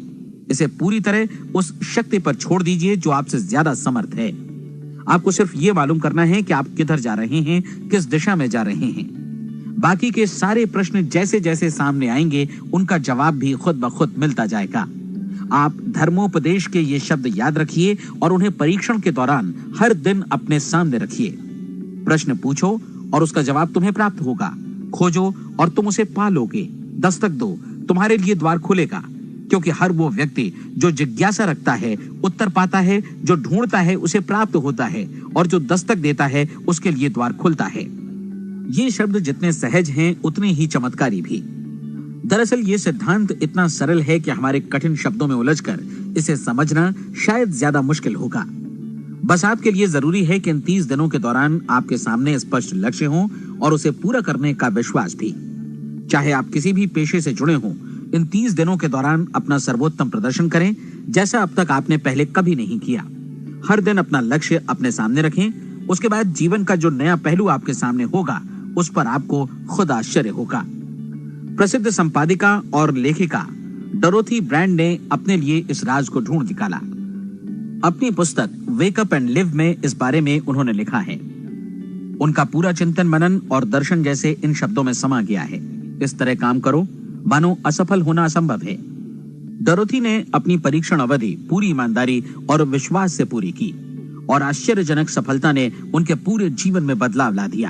इसे पूरी तरह उस शक्ति पर छोड़ दीजिए जो आपसे ज्यादा समर्थ है। आपको सिर्फ ये मालूम करना है कि आप किधर जा रहे हैं, किस दिशा में जा रहे हैं। बाकी के सारे प्रश्न जैसे जैसे सामने आएंगे उनका जवाब भी खुद ब खुद मिलता जाएगा। आप धर्मोपदेश के ये शब्द याद रखिए और उन्हें परीक्षण के दौरान हर दिन अपने सामने रखिए। प्रश्न पूछो और उसका जवाब तुम्हें प्राप्त होगा। खोजो और तुम उसे पा लोगे। दस्तक दो, तुम्हारे लिए द्वार खुलेगा, क्योंकि हर वो व्यक्ति जो जिज्ञासा रखता है उत्तर पाता है, जो ढूंढता है उसे प्राप्त होता है, और जो दस्तक देता है उसके लिए द्वार खुलता है। ये शब्द जितने सहज हैं उतने ही चमत्कारी भी। दरअसल ये सिद्धांत इतना सरल है कि हमारे कठिन शब्दों में उलझकर इसे समझना शायद ज्यादा मुश्किल होगा। बस आपके लिए जरूरी है कि इन 30 दिनों के दौरान आपके सामने स्पष्ट लक्ष्य हो और उसे पूरा करने का विश्वास भी। चाहे आप किसी भी पेशे से जुड़े हों, इन 30 दिनों के दौरान अपना सर्वोत्तम प्रदर्शन करें, जैसा अब तक आपने पहले कभी नहीं किया। हर दिन अपना लक्ष्य अपने सामने रखें। उसके बाद जीवन का जो नया पहलू आपके सामने होगा उस पर आपको खुद आश्चर्य होगा। प्रसिद्ध संपादिका और लेखिका डोरोथी ब्रैंड ने अपने लिए इस राज को ढूंढ निकाला। अपनी पुस्तक वेक अप एंड लिव में इस बारे में उन्होंने लिखा है। उनका पूरा चिंतन मनन और दर्शन जैसे इन शब्दों में समा गया है। इस तरह काम करो मानो असफल होना असंभव है। डोरोथी ने अपनी परीक्षण अवधि पूरी ईमानदारी और विश्वास से पूरी की और आश्चर्यजनक सफलता ने उनके पूरे जीवन में बदलाव ला दिया।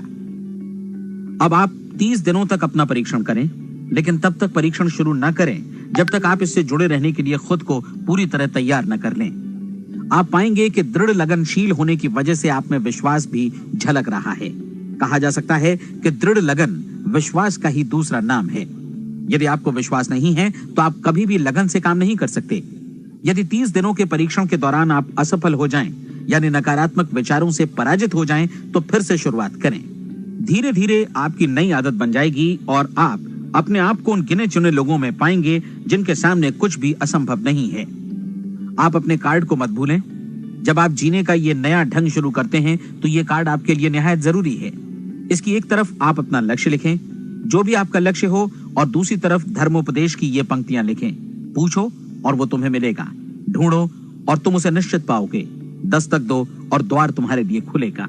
अब आप 30 दिनों तक अपना परीक्षण करें, लेकिन तब तक परीक्षण शुरू न करें जब तक आप इससे जुड़े रहने के लिए खुद को पूरी तरह तैयार न कर लें। आप पाएंगे कि दृढ़ लगनशील होने की वजह से आप में विश्वास भी झलक रहा है। कहा जा सकता है कि दृढ़ लगन विश्वास का ही दूसरा नाम है। यदि आपको विश्वास नहीं है तो आप कभी भी लगन से काम नहीं कर सकते। यदि 30 दिनों के परीक्षण के दौरान आप असफल हो जाएं, यानी नकारात्मक विचारों से पराजित हो जाएं, तो फिर से शुरुआत करें। धीरे धीरे आपकी नई आदत बन जाएगी और आप अपने आप को उन गिने चुने लोगों में पाएंगे जिनके सामने कुछ भी असंभव नहीं है। आप अपने कार्ड को मत भूलें। जब आप जीने का ये नया ढंग शुरू करते हैं तो ये कार्ड आपके लिए निहायत जरूरी है। इसकी एक तरफ आप अपना लक्ष्य लिखें, जो भी आपका लक्ष्य हो, और दूसरी तरफ धर्मोपदेश की ये पंक्तियां लिखें। पूछो और वो तुम्हें मिलेगा, ढूंढो और तुम उसे निश्चित पाओगे, दस्तक दो और द्वार तुम्हारे लिए खुलेगा।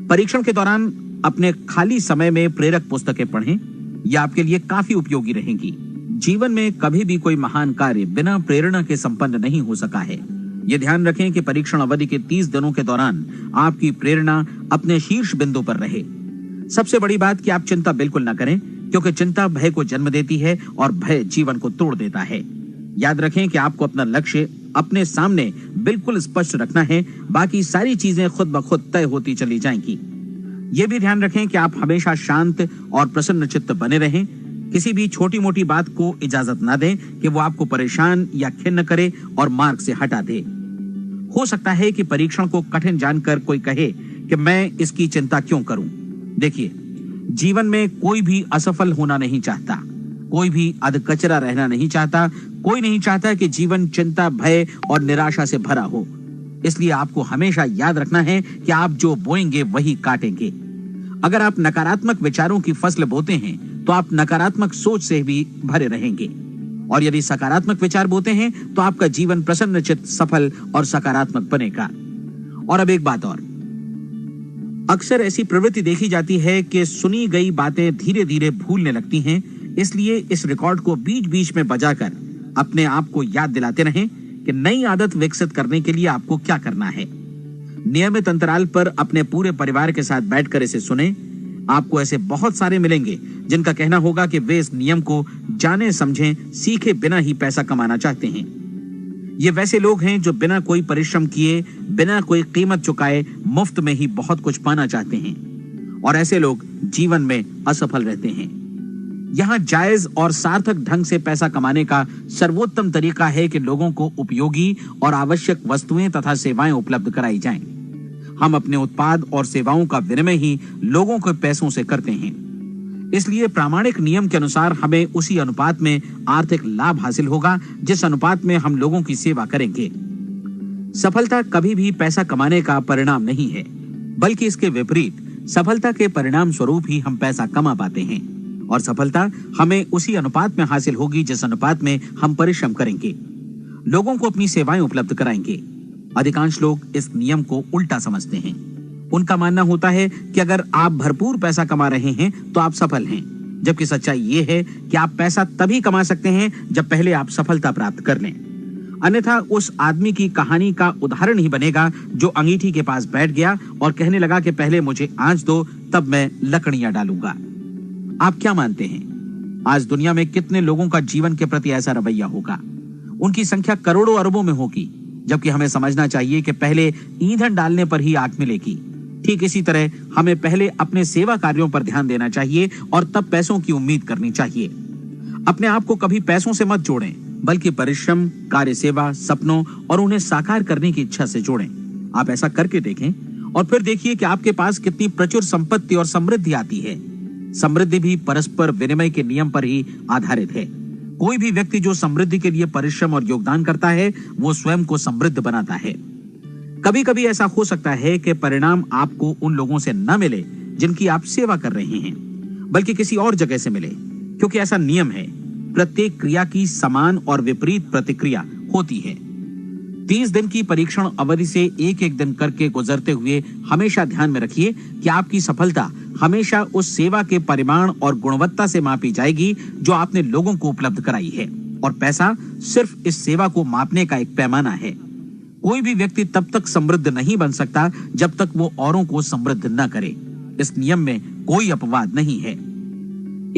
परीक्षण के दौरान अपने खाली समय में प्रेरक पुस्तकें पढ़ें। यह आपके लिए काफी उपयोगी रहेंगी। जीवन में कभी भी कोई महान कार्य बिना प्रेरणा के संपन्न नहीं हो सका है। ये ध्यान रखें कि परीक्षण अवधि के 30 दिनों के दौरान आपकी प्रेरणा अपने शीर्ष बिंदु पर रहे। सबसे बड़ी बात कि आप चिंता बिल्कुल न करें, क्योंकि चिंता भय को जन्म देती है और भय जीवन को तोड़ देता है। याद रखें कि आपको अपना लक्ष्य अपने सामने बिल्कुल स्पष्ट रखना है, बाकी सारी चीजें खुद ब खुद तय होती चली जाएंगी। ये भी ध्यान रखें कि आप हमेशा शांत और प्रसन्न चित्त बने रहें। किसी भी छोटी मोटी बात को इजाजत ना दें कि वो आपको परेशान या खिन्न करे और मार्ग से हटा दे। हो सकता है कि परीक्षण को कठिन जानकर कोई कहे कि मैं इसकी चिंता क्यों करूं। देखिए, जीवन में कोई भी असफल होना नहीं चाहता, कोई भी अधकचरा रहना नहीं चाहता, कोई नहीं चाहता कि जीवन चिंता, भय और निराशा से भरा हो। इसलिए आपको हमेशा याद रखना है कि आप जो बोएंगे वही काटेंगे। अगर आप नकारात्मक विचारों की फसल बोते हैं तो आप नकारात्मक सोच से भी भरे रहेंगे, और यदि सकारात्मक विचार बोते हैं तो आपका जीवन प्रसन्नचित्त, सफल और सकारात्मक बनेगा। और अब एक बात और, अक्सर ऐसी प्रवृत्ति देखी जाती है कि सुनी गई बातें धीरे धीरे भूलने लगती हैं। इसलिए इस रिकॉर्ड को बीच बीच में बजाकर अपने आप को याद दिलाते रहें कि नई आदत विकसित करने के लिए आपको क्या करना है। नियमित अंतराल पर अपने पूरे परिवार के साथ बैठकर इसे सुनें। आपको ऐसे बहुत सारे मिलेंगे जिनका कहना होगा कि वे इस नियम को जाने समझें सीखे बिना ही पैसा कमाना चाहते हैं। ये वैसे लोग हैं जो बिना कोई परिश्रम किए, बिना कोई कीमत चुकाए मुफ्त में ही बहुत कुछ पाना चाहते हैं, और ऐसे लोग जीवन में असफल रहते हैं। यहाँ जायज और सार्थक ढंग से पैसा कमाने का सर्वोत्तम तरीका है कि लोगों को उपयोगी और आवश्यक वस्तुएं तथा सेवाएं उपलब्ध कराई जाएं। हम अपने उत्पाद और सेवाओं का विनिमय ही लोगों के पैसों से करते हैं। इसलिए प्रामाणिक नियम के अनुसार हमें उसी अनुपात में आर्थिक लाभ हासिल होगा जिस अनुपात में हम लोगों की सेवा करेंगे। सफलता कभी भी पैसा कमाने का परिणाम नहीं है, बल्कि इसके विपरीत सफलता के परिणाम स्वरूप ही हम पैसा कमा पाते हैं, और सफलता हमें उसी अनुपात में हासिल होगी जिस अनुपात में हम परिश्रम करेंगे, लोगों को अपनी सेवाएं उपलब्ध कराएंगे। अधिकांश लोग इस नियम को उल्टा समझते हैं। उनका मानना होता है कि अगर आप भरपूर पैसा कमा रहे हैं तो आप सफल हैं, जबकि सच्चाई ये है कि आप पैसा तभी कमा सकते हैं जब पहले आप सफलता प्राप्त कर लें। अन्यथा उस आदमी की कहानी का उदाहरण ही बनेगा जो अंगीठी के पास बैठ गया और कहने लगा कि पहले मुझे आंच दो, तब मैं लकड़ियां डालूंगा। आप क्या मानते हैं, आज दुनिया में कितने लोगों का जीवन के प्रति ऐसा रवैया होगा? उनकी संख्या करोड़ों अरबों में होगी, जबकि हमें समझना चाहिए कि पहले ईंधन डालने पर ही आग मिलेगी। ठीक इसी तरह हमें पहले अपने सेवा कार्यों पर ध्यान देना चाहिए और तब पैसों की उम्मीद करनी चाहिए। अपने आप को कभी पैसों से मत जोड़ें, बल्कि परिश्रम, कार्य सेवा, सपनों और उन्हें साकार करने की इच्छा से जोड़ें। आप ऐसा करके देखें और फिर देखिए कि आपके पास कितनी प्रचुर संपत्ति और समृद्धि आती है। समृद्धि भी परस्पर विनिमय के नियम पर ही आधारित है। कोई भी व्यक्ति जो समृद्धि के लिए परिश्रम और योगदान करता है, वो स्वयं को समृद्ध बनाता है। कभी कभी ऐसा हो सकता है कि परिणाम आपको उन लोगों से न मिले जिनकी आप सेवा कर रहे हैं, बल्कि किसी और जगह से मिले, क्योंकि ऐसा नियम है, प्रत्येक क्रिया की समान और विपरीत प्रतिक्रिया होती है। 30 दिन की परीक्षण अवधि से एक एक दिन करके गुजरते हुए हमेशा ध्यान में रखिए कि आपकी सफलता हमेशा उस सेवा के परिमाण और गुणवत्ता से मापी जाएगी जो आपने लोगों को उपलब्ध कराई है, और पैसा सिर्फ इस सेवा को मापने का एक पैमाना है। कोई भी व्यक्ति तब तक समृद्ध नहीं बन सकता जब तक वो औरों को समृद्ध न करे। इस नियम में कोई अपवाद नहीं है।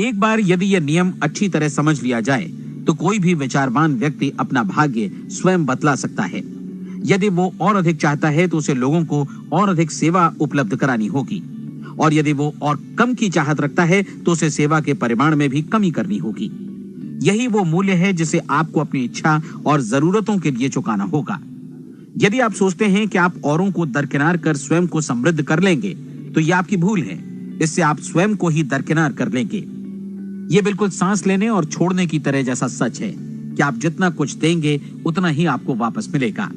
एक बार यदि यह नियम अच्छी तरह समझ लिया जाए तो कोई भी विचारवान व्यक्ति अपना भाग्य स्वयं बतला सकता है। यदि वो और अधिक चाहता है तो उसे लोगों को और अधिक सेवा उपलब्ध करानी होगी, और यदि वो और कम की चाहत रखता है तो उसे सेवा के परिमाण में भी कमी करनी होगी। यही वो मूल्य है जिसे आपको अपनी इच्छा और जरूरतों के लिए चुकाना होगा। यदि आप सोचते हैं कि आप औरों को दरकिनार कर स्वयं को समृद्ध कर लेंगे तो यह आपकी भूल है। इससे आप स्वयं को ही दरकिनार कर लेंगे। ये बिल्कुल सांस लेने और छोड़ने की तरह जैसा सच है कि आप जितना कुछ देंगे उतना ही आपको वापस मिलेगा।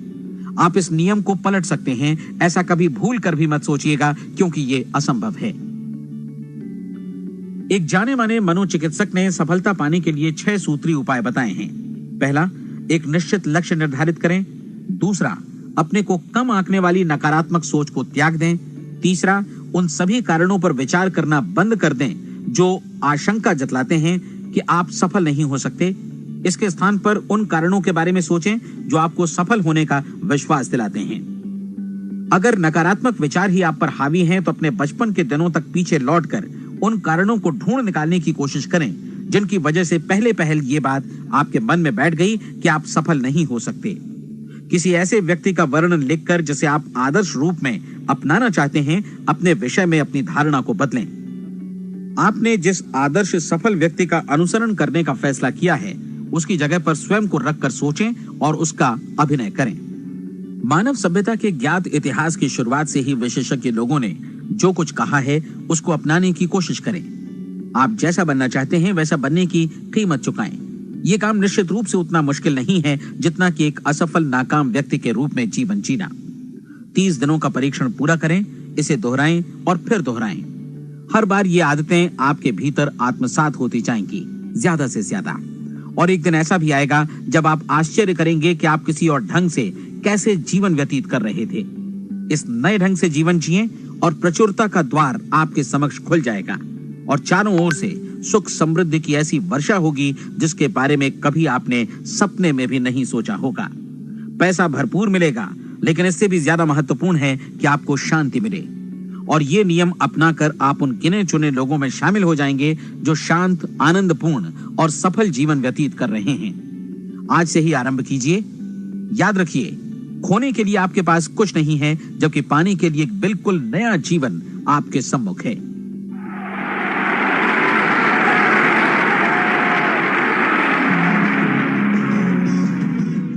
आप इस नियम को पलट सकते हैं, ऐसा कभी भूल कर भी मत सोचिएगा, क्योंकि ये असंभव है। एक जाने माने मनोचिकित्सक ने सफलता पाने के लिए 6 सूत्री उपाय बताए हैं। पहला, एक निश्चित लक्ष्य निर्धारित करें। दूसरा, अपने को कम आंकने वाली नकारात्मक सोच को त्याग दें। तीसरा, उन सभी कारणों पर विचार करना बंद कर दें जो आशंका जतलाते हैं कि आप सफल नहीं हो सकते। इसके स्थान पर उन कारणों के बारे में सोचें जो आपको सफल होने का विश्वास दिलाते हैं। अगर नकारात्मक विचार ही आप पर हावी हैं तो अपने बचपन के दिनों तक पीछे लौटकर उन कारणों को ढूंढ निकालने की कोशिश करें जिनकी वजह से पहले ये बात आपके मन में बैठ गई कि आप सफल नहीं हो सकते। किसी ऐसे व्यक्ति का वर्णन लिखकर जिसे आप आदर्श रूप में अपनाना चाहते हैं, अपने विषय में अपनी धारणा को बदलें। आपने जिस आदर्श सफल व्यक्ति का अनुसरण करने का फैसला किया है, उसकी जगह पर स्वयं को रखकर सोचें और उसका अभिनय करें। मानव सभ्यता के ज्ञात इतिहास की शुरुआत से ही विशेषज्ञ लोगों ने जो कुछ कहा है उसको अपनाने की कोशिश करें। आप जैसा बनना चाहते हैं वैसा बनने की कीमत चुकाएं। ये काम निश्चित रूप से उतना मुश्किल नहीं है जितना कि एक असफल नाकाम व्यक्ति के रूप में जीवन जीना। 30 दिनों का परीक्षण पूरा करें, इसे दोहराएं और फिर दोहराएं। हर बार ये आदतें आपके भीतर आत्मसात होती जाएंगी, ज्यादा से ज्यादा। और एक दिन ऐसा भी आएगा जब आप आश्चर्य करेंगे कि आप किसी और ढंग से कैसे जीवन व्यतीत कर रहे थे। इस नए ढंग से जीवन जिएं और प्रचुरता का द्वार आपके समक्ष खुल जाएगा और चारों ओर से सुख समृद्धि की ऐसी वर्षा होगी जिसके बारे में कभी आपने सपने में भी नहीं सोचा होगा। पैसा भरपूर मिलेगा, लेकिन इससे भी ज्यादा महत्वपूर्ण है कि आपको शांति मिले। और ये नियम अपनाकर आप उन गिने चुने लोगों में शामिल हो जाएंगे जो शांत, आनंदपूर्ण और सफल जीवन व्यतीत कर रहे हैं। आज से ही आरंभ कीजिए। याद रखिए, खोने के लिए आपके पास कुछ नहीं है, जबकि पाने के लिए एक बिल्कुल नया जीवन आपके सम्मुख है।